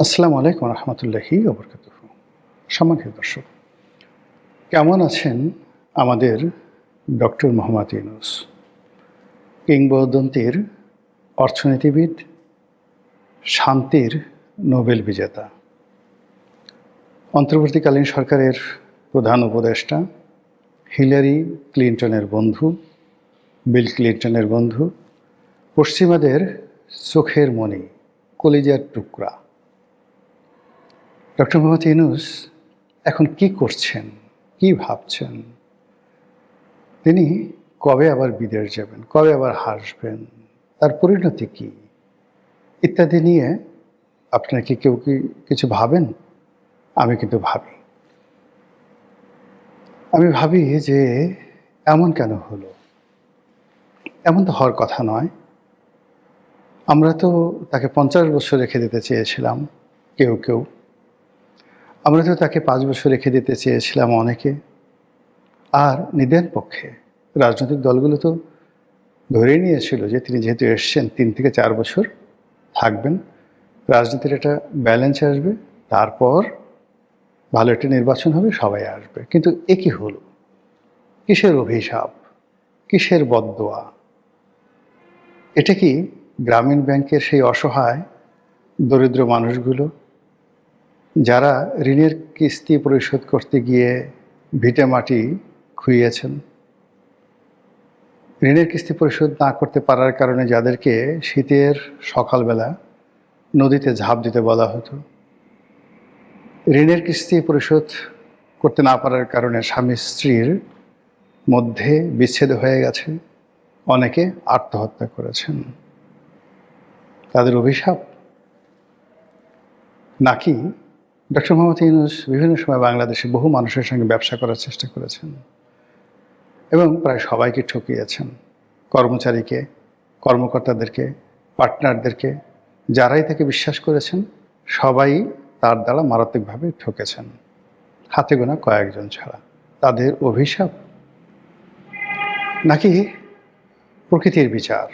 আসসালামু আলাইকুম রহমতুল্লাহি ওবরকাতুহ। সম্মানিত দর্শক, কেমন আছেন আমাদের ডক্টর মোহাম্মদ ইউনূস, কিংবদন্তির অর্থনীতিবিদ, শান্তির নোবেল বিজেতা, অন্তর্বর্তীকালীন সরকারের প্রধান উপদেষ্টা, হিলারি ক্লিন্টনের বন্ধু, বিল ক্লিন্টনের বন্ধু, পশ্চিমাদের চোখের মণি, কলিজার টুকরা ডক্টর মোহাম্মদ ইউনূস এখন কি করছেন, কি ভাবছেন? তিনি কবে আবার বিদেশ যাবেন, কবে আবার হাসবেন, তার পরিণতি কি ইত্যাদি নিয়ে আপনারা কি কেউ কি কিছু ভাবেন? আমি কিন্তু ভাবি। আমি ভাবি যে এমন কেন হলো? এমন তো হওয়ার কথা নয়। আমরা তো তাকে 50 বছর রেখে দিতে চেয়েছিলাম কেউ কেউ, আমরা তো তাকে 5 বছর রেখে দিতে চেয়েছিলাম অনেকে। আর নিদেন পক্ষে রাজনৈতিক দলগুলো তো ধরেই নিয়েছিল যে তিনি যেহেতু এসছেন 3 থেকে 4 বছর থাকবেন, রাজনীতির একটা ব্যালেন্স আসবে, তারপর ভালো একটা নির্বাচন হবে, সবাই আসবে। কিন্তু এ কি হলো? কিসের অভিশাপ, কিসের বদদোয়া? এটা কি গ্রামীণ ব্যাংকের সেই অসহায় দরিদ্র মানুষগুলো যারা ঋণের কিস্তি পরিশোধ করতে গিয়ে ভিটেমাটি খুইয়েছেন, ঋণের কিস্তি পরিশোধ না করতে পারার কারণে যাদেরকে শীতের সকালবেলা নদীতে ঝাঁপ দিতে বলা হতো, ঋণের কিস্তি পরিশোধ করতে না পারার কারণে স্বামী স্ত্রীর মধ্যে বিচ্ছেদ হয়ে গেছে, অনেকে আত্মহত্যা করেছেন, তাদের অভিশাপ? নাকি ডক্টর মোহাম্মদ ইউনূস বিভিন্ন সময় বাংলাদেশে বহু মানুষের সঙ্গে ব্যবসা করার চেষ্টা করেছেন এবং প্রায় সবাইকে ঠকিয়েছেন, কর্মচারীকে, কর্মকর্তাদেরকে, পার্টনারদেরকে, যারাই তাকে বিশ্বাস করেছেন সবাই তার দ্বারা মারাত্মকভাবে ঠকেছেন, হাতে গোনা কয়েকজন ছাড়া। তাদের অভিশাপ? নাকি প্রকৃতির বিচার?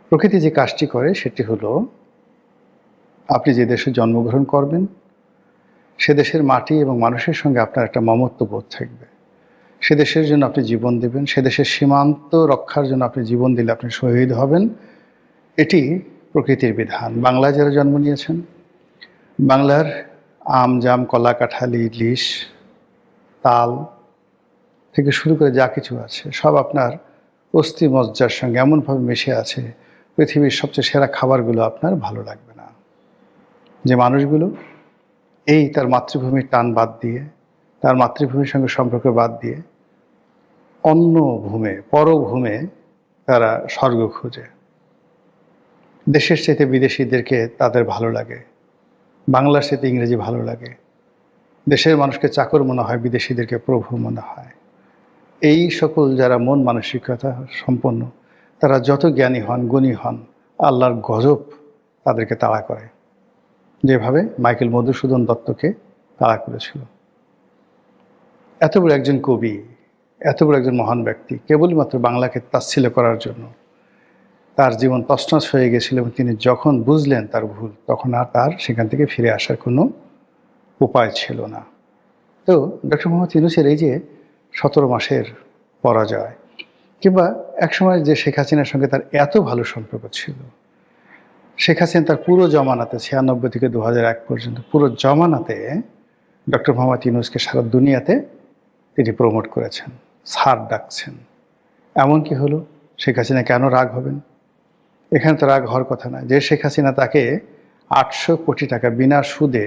প্রকৃতি যে কাজটি করে সেটি হলো, আপনি যে দেশে জন্মগ্রহণ করবেন সে দেশের মাটি এবং মানুষের সঙ্গে আপনার একটা মমত্ববোধ থাকবে, সে দেশের জন্য আপনি জীবন দেবেন, সে দেশের সীমান্ত রক্ষার জন্য আপনি জীবন দিলে আপনি শহীদ হবেন। এটি প্রকৃতির বিধান। বাংলায় যারা জন্ম নিয়েছেন, বাংলার আম, জাম, কলা, কাঁঠাল, ইলিশ, তাল থেকে শুরু করে যা কিছু আছে সব আপনার অস্থি মজ্জার সঙ্গে এমনভাবে মিশে আছে, পৃথিবীর সবচেয়ে সেরা খাবারগুলো আপনার ভালো লাগবে না। যে মানুষগুলো এই তার মাতৃভূমির টান বাদ দিয়ে, তার মাতৃভূমির সঙ্গে সম্পর্ক বাদ দিয়ে অন্য ভূমে, পরভূমে তারা স্বর্গ খোঁজে, দেশের চাইতে বিদেশিদেরকে তাদের ভালো লাগে, বাংলার সাথে ইংরেজি ভালো লাগে, দেশের মানুষকে চাকর মনে হয়, বিদেশিদেরকে প্রভু মনে হয়। এই সকল যারা মন মানসিকতা সম্পন্ন, তারা যত জ্ঞানী হন, গুণী হন, আল্লাহর গজব তাদেরকে তাড়া করে, যেভাবে মাইকেল মধুসূদন দত্তকে তাড়া করেছিল। এত বড় একজন কবি, এত বড় একজন মহান ব্যক্তি কেবলমাত্র বাংলাকে তাচ্ছিল্য করার জন্য তার জীবন তছনছ হয়ে গেছিল এবং তিনি যখন বুঝলেন তার ভুল, তখন আর তার সেখান থেকে ফিরে আসার কোনো উপায় ছিল না। তো ডক্টর মোহাম্মদ ইউনূসের এই যে 17 মাসের পরাজয়, কিংবা একসময় যে শেখ হাসিনার সঙ্গে তার এত ভালো সম্পর্ক ছিল, শেখ হাসিনা তার পুরো জমানাতে 96 থেকে 2001 পর্যন্ত পুরো জমানাতে ডক্টর মোহাম্মদ ইউনূসকে সারা দুনিয়াতে তিনি প্রমোট করেছেন, স্যার ডাকছেন। এমন কি হলো? শেখ হাসিনা কেন রাগ হবেন? এখানে তো রাগ হওয়ার কথা না। যে শেখ হাসিনা তাকে 800 কোটি টাকা বিনা সুদে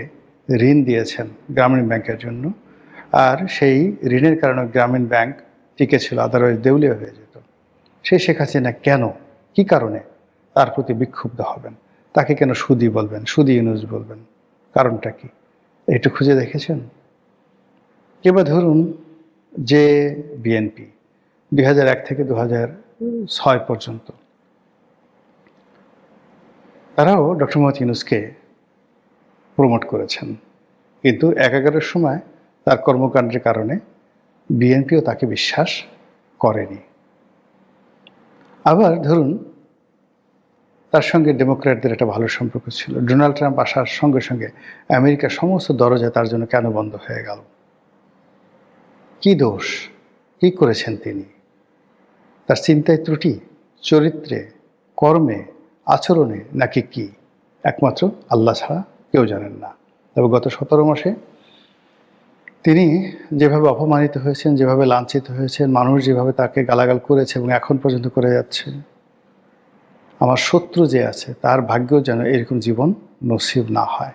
ঋণ দিয়েছেন গ্রামীণ ব্যাংকের জন্য, আর সেই ঋণের কারণে গ্রামীণ ব্যাংক টিকে ছিল, আদারওয়াইজ দেউলিয়া হয়ে যেত, সেই শেখ হাসিনা কেন, কি কারণে তার প্রতি বিক্ষুব্ধ হবেন? তাকে কেন সুদি বলবেন, সুদি ইউনূস বলবেন? কারণটা কি? একটু খুঁজে দেখেছেন? কিংবা ধরুন যে বিএনপি 2001 থেকে 2006 পর্যন্ত তারাও ডক্টর মোহাম্মদ ইউনূসকে প্রমোট করেছেন, কিন্তু 11-এর সময় তার কর্মকাণ্ডের কারণে বিএনপিও তাকে বিশ্বাস করেনি। আবার ধরুন তার সঙ্গে ডেমোক্র্যাটদের একটা ভালো সম্পর্ক ছিল। ডোনাল্ড ট্রাম্প আসার সঙ্গে সঙ্গে আমেরিকার সমস্ত দরজা তার জন্য কেন বন্ধ হয়ে গেল? কি দোষ, কি করেছেন তিনি? তার চিন্তায় ত্রুটি, চরিত্রে, কর্মে, আচরণে, নাকি কি? একমাত্র আল্লাহ ছাড়া কেউ জানেন না। তবে গত 17 মাসে তিনি যেভাবে অপমানিত হয়েছেন, যেভাবে লাঞ্ছিত হয়েছেন, মানুষ যেভাবে তাকে গালাগাল করেছে এবং এখন পর্যন্ত করে যাচ্ছে, আমার শত্রু যে আছে তার ভাগ্যেও যেন এরকম জীবন নসিব না হয়।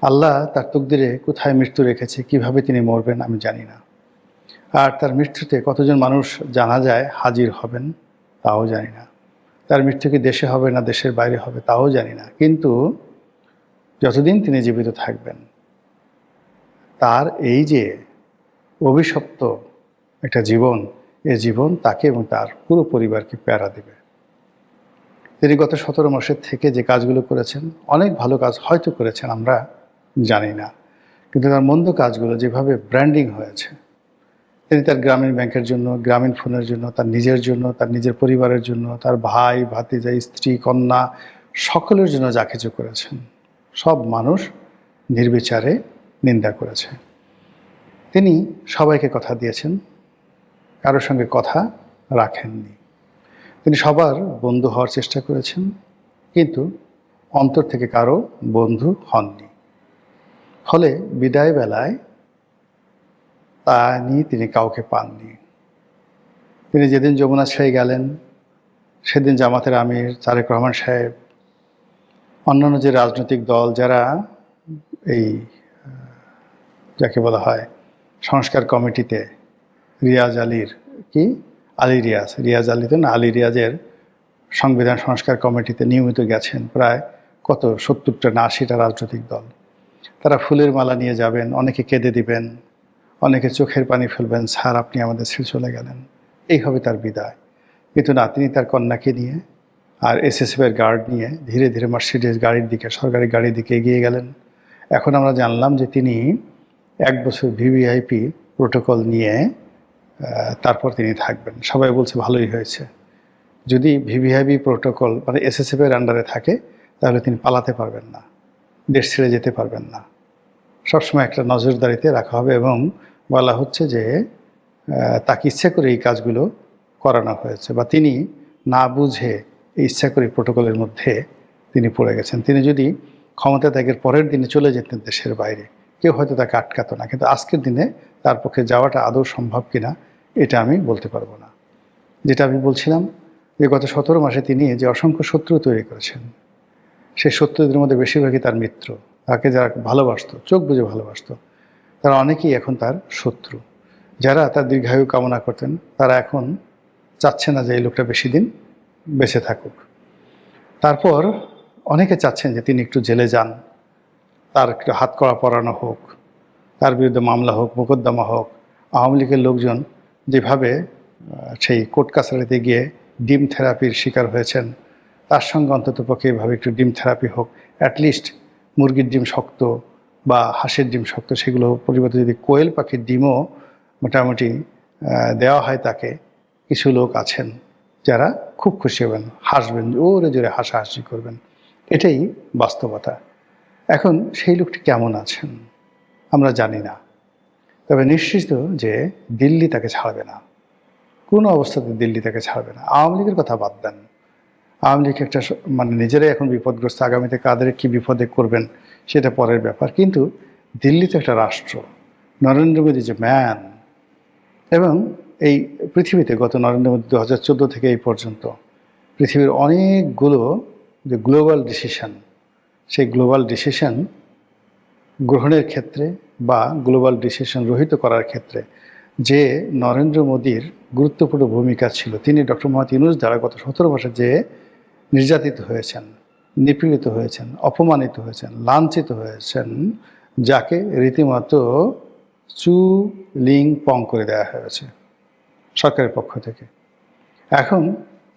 আল্লাহ তার তকদিরে কোথায় মৃত্যু রেখেছে, কিভাবে তিনি মরবেন আমি জানি না। আর তার মৃত্যুতে কতজন মানুষ জানা যায় হাজির হবেন তাও জানি না। তার মৃত্যু কি দেশে হবে না দেশের বাইরে হবে তাও জানি না। কিন্তু যতদিন তিনি জীবিত থাকবেন, তার এই যে অভিশপ্ত একটা জীবন, এই জীবন তাকে এবং তার পুরো পরিবারকে প্যারা দেবে। তিনি গত 17 মাসের থেকে যে কাজগুলো করেছেন, অনেক ভালো কাজ হয়তো করেছেন, আমরা জানি না। কিন্তু তার মন্দ কাজগুলো যেভাবে ব্র্যান্ডিং হয়েছে, তিনি তার গ্রামীণ ব্যাংকের জন্য, গ্রামীণ ফোনের জন্য, তার নিজের জন্য, তার নিজের পরিবারের জন্য, তার ভাই ভাতিজা, স্ত্রী, কন্যা, সকলের জন্য যা কিছু করেছেন, সব মানুষ নির্বিচারে নিন্দা করেছে। তিনি সবাইকে কথা দিয়েছেন, কারোর সঙ্গে কথা রাখেননি। তিনি সবার বন্ধু হওয়ার চেষ্টা করেছেন, কিন্তু অন্তর থেকে কারো বন্ধু হননি। ফলে বিদায় বেলায় তা নিয়ে তিনি কাউকে পাননি। তিনি যেদিন যমুনা ছেড়ে গেলেন, সেদিন জামাতের আমির তারেক রহমান সাহেব, অন্যান্য যে রাজনৈতিক দল যারা এই যাকে বলা হয় সংস্কার কমিটিতে, রিয়াজ আলীর কি রিয়াজ আলী তো না, আলী রিয়াজের সংবিধান সংস্কার কমিটিতে নিয়মিত গেছেন প্রায় কত 70টা না 80টা রাজনৈতিক দল। তারা ফুলের মালা নিয়ে যাবেন, অনেকে কেঁদে দিবেন, অনেকে চোখের পানি ফেলবেন, স্যার আপনি আমাদের ছেড়ে চলে গেলেন, এই হবে তার বিদায়। কিন্তু না, তিনি তার কন্যাকে নিয়ে আর এসএসএফের গার্ড নিয়ে ধীরে ধীরে মার্সিডিজ গাড়ির দিকে, সরকারি গাড়ির দিকে এগিয়ে গেলেন। এখন আমরা জানলাম যে তিনি 1 বছর ভিভিআইপি প্রোটোকল নিয়ে তারপর তিনি থাকবেন। সবাই বলছে ভালোই হয়েছে। যদি ভিভিআইপি প্রোটোকল মানে এসএসএফের আন্ডারে থাকে, তাহলে তিনি পালাতে পারবেন না, দেশ ছেড়ে যেতে পারবেন না। সবসময় একটা নজরদারিতে রাখা হবে এবং বলা হচ্ছে যে তাকে ইচ্ছা করে এই কাজগুলো করানো হয়েছে, বা তিনি না বুঝে ইচ্ছা করে প্রোটোকলের মধ্যে তিনি পড়ে গেছেন। তিনি যদি ক্ষমতা ত্যাগের পরের দিনে চলে যেতেন দেশের বাইরে, কেউ হয়তো তাকে আটকাতো না। কিন্তু আজকের দিনে তার পক্ষে যাওয়াটা আদৌ সম্ভব কিনা এটা আমি বলতে পারবো না। যেটা আমি বলছিলাম যে গত 17 মাসে তিনি যে অসংখ্য শত্রু তৈরি করেছেন, সেই শত্রুদের মধ্যে বেশিরভাগই তার মিত্র। তাকে যারা ভালোবাসত, চোখ বুঝে ভালোবাসত, তারা অনেকেই এখন তার শত্রু। যারা তার দীর্ঘায়ু কামনা করতেন, তারা এখন চাচ্ছে না যে এই লোকটা বেশি দিন বেঁচে থাকুক। তারপর অনেকে চাচ্ছেন যে তিনি একটু জেলে যান, তার একটু হাত কড়া পরানো হোক, তার বিরুদ্ধে মামলা হোক, মোকদ্দমা হোক। আওয়ামী লীগের লোকজন যেভাবে সেই কোর্ট কাছারিতে গিয়ে ডিম থেরাপির শিকার হয়েছেন, তার সঙ্গে অন্ততপক্ষে এভাবে একটু ডিম থেরাপি হোক। অ্যাটলিস্ট মুরগির ডিম শক্ত বা হাঁসের ডিম শক্ত, সেগুলো পরিবর্তে যদি কোয়েল পাখির ডিমও মোটামুটি দেওয়া হয় তাকে, কিছু লোক আছেন যারা খুব খুশি হবেন, হাসবেন, জোরে জোরে হাসাহাসি করবেন। এটাই বাস্তবতা। এখন সেই লোকটি কেমন আছেন আমরা জানি না, তবে নিশ্চিত যে দিল্লি তাকে ছাড়বে না, কোনো অবস্থাতে দিল্লি তাকে ছাড়বে না। আওয়ামী লীগের কথা বাদ দেন, আওয়ামী লীগ একটা মানে নিজেরাই এখন বিপদগ্রস্ত, আগামীতে কাদের কি বিপদে করবেন সেটা পরের ব্যাপার। কিন্তু দিল্লি তো একটা রাষ্ট্র, নরেন্দ্র মোদী যে ম্যান। এবং এই পৃথিবীতে গত নরেন্দ্র মোদী 2014 থেকে এই পর্যন্ত পৃথিবীর অনেকগুলো যে গ্লোবাল ডিসিশন, সেই গ্লোবাল ডিসিশন গ্রহণের ক্ষেত্রে বা গ্লোবাল ডিসিশন রহিত করার ক্ষেত্রে যে নরেন্দ্র মোদীর গুরুত্বপূর্ণ ভূমিকা ছিল, তিনি ডক্টর মোহাম্মদ ইউনূস দ্বারা গত 17 মাসে যে নির্যাতিত হয়েছেন, নিপীড়িত হয়েছেন, অপমানিত হয়েছেন, লাঞ্ছিত হয়েছেন, যাকে রীতিমতো চু-লিং-পং করে দেওয়া হয়েছে সরকারের পক্ষ থেকে। এখন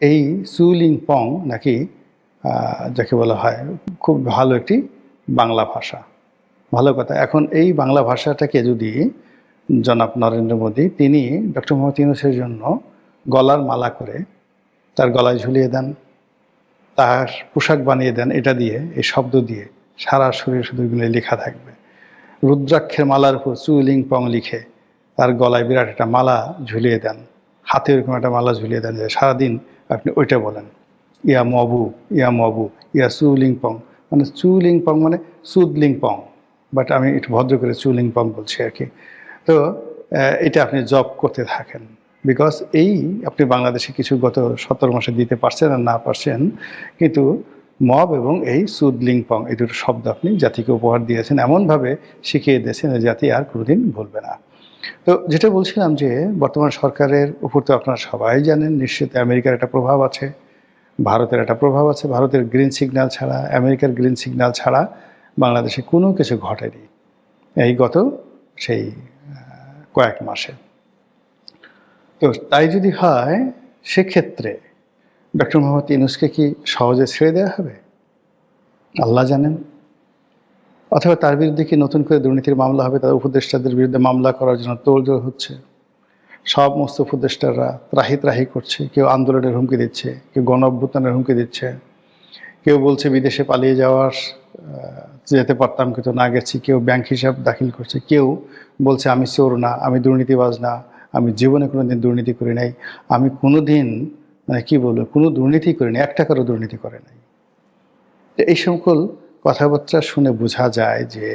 এই চু-লিং-পং নাকি যাকে বলা হয় খুব ভালো একটি বাংলা ভাষা, ভালো কথা। এখন এই বাংলা ভাষাটাকে যদি জনাব নরেন্দ্র মোদী তিনি ডক্টর মোহাম্মদ ইউনূসের জন্য গলার মালা করে তার গলায় ঝুলিয়ে দেন, তার পোশাক বানিয়ে দেন এটা দিয়ে, এই শব্দ দিয়ে সারা শরীর শুধু এগুলো লেখা থাকবে। রুদ্রাক্ষের মালার উপর চু লিং পং লিখে তার গলায় বিরাট একটা মালা ঝুলিয়ে দেন, হাতে এরকম একটা মালা ঝুলিয়ে দেন যে সারাদিন আপনি ওইটা বলেন, ইয়া মবু ইয়া মবু ইয়া চু লিং পং, মানে চু লিং পং মানে সুদ লিং পং, বাট আমি একটু ভদ্র করে চু লিং পং বলছি আর কি। তো এটা আপনি জব করতে থাকেন, বিকজ এই আপনি বাংলাদেশে কিছু গত 17 মাসে দিতে পারছেন আর না পারছেন, কিন্তু মব এবং এই সুদ লিংপং এই দুটো শব্দ আপনি জাতিকে উপহার দিয়েছেন, এমনভাবে শিখিয়ে দিয়েছেন জাতি আর কোনোদিন ভুলবে না। তো যেটা বলছিলাম যে বর্তমান সরকারের উপর তো আপনারা সবাই জানেন নিশ্চিত আমেরিকার একটা প্রভাব আছে, ভারতের একটা প্রভাব আছে। ভারতের গ্রিন সিগন্যাল ছাড়া, আমেরিকার গ্রিন সিগন্যাল ছাড়া বাংলাদেশে কোনো কিছু ঘটেনি এই গত সেই কয়েক মাসে। তো তাই যদি হয় সেক্ষেত্রে ডক্টর মোহাম্মদ ইউনূসকে কি সহজে ছেড়ে দেওয়া হবে? আল্লাহ জানেন। অথবা তার বিরুদ্ধে কি নতুন করে দুর্নীতির মামলা হবে? তার উপদেষ্টাদের বিরুদ্ধে মামলা করার জন্য তোড়জোড় হচ্ছে। সমস্ত উপদেষ্টারা ত্রাহি ত্রাহি করছে, কেউ আন্দোলনের হুমকি দিচ্ছে, কেউ গণ অভ্যুত্থানের হুমকি দিচ্ছে, কেউ বলছে বিদেশে পালিয়ে যাওয়ার যেতে পারতাম কিন্তু না গেছি, কেউ ব্যাংক হিসাব দাখিল করছে, কেউ বলছে আমি চোর না, আমি দুর্নীতিবাজ না, আমি জীবনে কোনোদিন দুর্নীতি করি নাই, আমি কোনোদিন মানে কী বলবো কোনো দুর্নীতি করিনি, 1 টাকারও দুর্নীতি করে নাই। এই সকল কথাবার্তা শুনে বোঝা যায় যে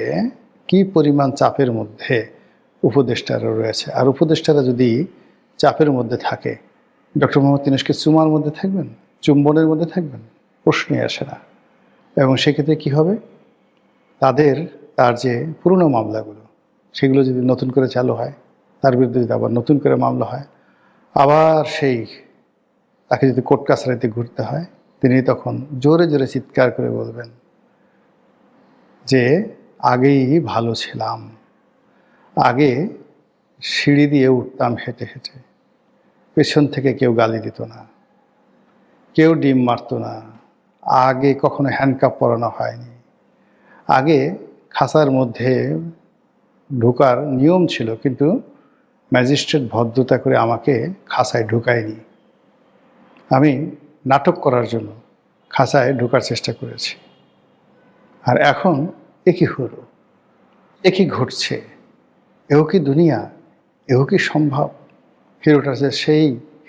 কি পরিমাণ চাপের মধ্যে উপদেষ্টারা রয়েছে। আর উপদেষ্টারা যদি চাপের মধ্যে থাকে, ডক্টর মোহাম্মদ ইউনূসকে চুমার মধ্যে থাকবেন, চুম্বনের মধ্যে থাকবেন? প্রশ্নই আসে না। এবং সেক্ষেত্রে কী হবে, তার যে পুরনো মামলাগুলো সেগুলো যদি নতুন করে চালু হয়, তার বিরুদ্ধে যদি আবার নতুন করে মামলা হয়, আবার তাকে যদি কোর্ট কাছারিতে ঘুরতে হয়, তিনি তখন জোরে জোরে চিৎকার করে বলবেন যে আগেই ভালো ছিলাম, আগে সিঁড়ি দিয়ে উঠতাম হেঁটে হেঁটে, পেছন থেকে কেউ গালি দিত না, কেউ ডিম মারত না, আগে কখনো হ্যান্ডকাপ পরানো হয়নি, আগে খাঁচার মধ্যে ঢোকার নিয়ম ছিল কিন্তু ম্যাজিস্ট্রেট ভদ্রতা করে আমাকে খাঁচায় ঢুকায়নি, আমি নাটক করার জন্য খাঁচায় ঢোকার চেষ্টা করেছি, আর এখন একই হলো, একই ঘটছে, এও কি দুনিয়া, এও কি সম্ভব?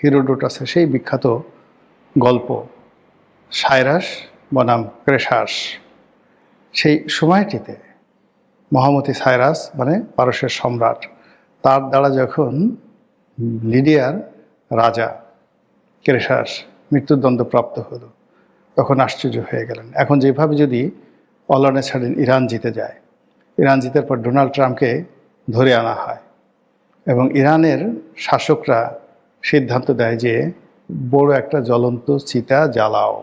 হিরোডোটাসের সেই বিখ্যাত গল্প সাইরাস বনাম ক্রেশাস, সেই সময়টিতে মহামতি সাইরাস মানে পারস্যের সম্রাট, তার দ্বারা যখন লিডিয়ার রাজা ক্রেশাস মৃত্যুদণ্ডপ্রাপ্ত হলো, তখন আশ্চর্য হয়ে গেলেন। এখন যেভাবে যদি অলানে ছাড়েন ইরান জিতে যায়, ইরান জিতার পর ডোনাল্ড ট্রাম্পকে ধরে আনা হয় এবং ইরানের শাসকরা সিদ্ধান্ত দেয় যে বড় একটা জ্বলন্ত চিতা জ্বালাও,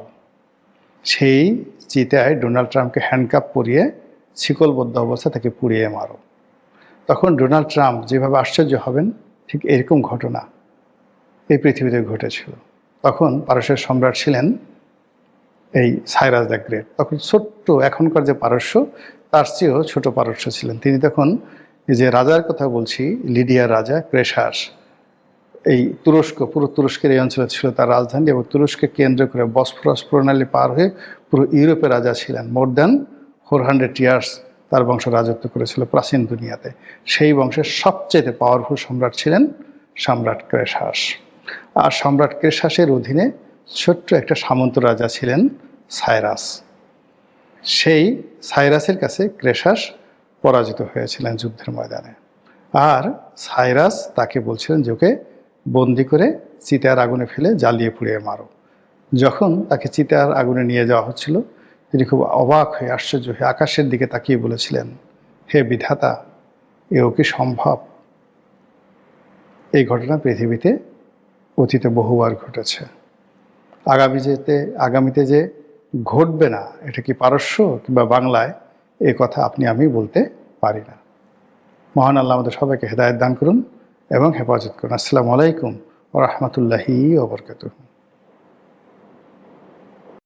সেই চিতায় ডোনাল্ড ট্রাম্পকে হ্যান্ডকাপ পরিয়ে শিকলবদ্ধ অবস্থা তাকে পুড়িয়ে মারো। তখন ডোনাল্ড ট্রাম্প যেভাবে আশ্চর্য হবেন, ঠিক এরকম ঘটনা এই পৃথিবীতে ঘটেছিল। তখন পারস্যের সম্রাট ছিলেন এই সাইরাস দ্য গ্রেট। তখন ছোট্ট এখনকার যে পারস্য তার চেয়েও ছোট পারস্য ছিলেন তিনি। তখন এই যে রাজার কথা বলছি, লিডিয়ার রাজা ক্রেশাস, এই তুরস্ক, পুরো তুরস্কের এই অঞ্চলে ছিল তার রাজধানী, এবং তুরস্ককে কেন্দ্র করে বসফরাস প্রণালী পার হয়ে পুরো ইউরোপের রাজা ছিলেন। মোর দ্যান 400 ইয়ার্স তার বংশ রাজত্ব করেছিল প্রাচীন দুনিয়াতে। সেই বংশের সবচেয়ে পাওয়ারফুল সম্রাট ছিলেন সম্রাট ক্রেশাস। আর সম্রাট ক্রেশাসের অধীনে ছোট্ট একটা সামন্ত রাজা ছিলেন সাইরাস। সেই সাইরাসের কাছে ক্রেশাস পরাজিত হয়েছিলেন যুদ্ধের ময়দানে। আর সাইরাস তাকে বলছিলেন যে ওকে বন্দি করে চিতার আগুনে ফেলে জ্বালিয়ে পুড়িয়ে মারো। যখন তাকে চিতার আগুনে নিয়ে যাওয়া হচ্ছিল, তিনি খুব অবাক হয়ে আশ্চর্য হয়ে আকাশের দিকে তাকিয়ে বলেছিলেন, হে বিধাতা, এও কি সম্ভব? এই ঘটনা পৃথিবীতে অতীতে বহুবার ঘটেছে। আগামীতে যে ঘটবে না, এটা কি পারস্য কিংবা বাংলায়, এ কথা আপনি আমি বলতে পারি না। মহান আল্লাহ আমাদের সবাইকে হেদায়েত দান করুন এবং হেফাজত করুন। আসসালামু আলাইকুম ওয়া রাহমাতুল্লাহি ওয়া বারাকাতুহু।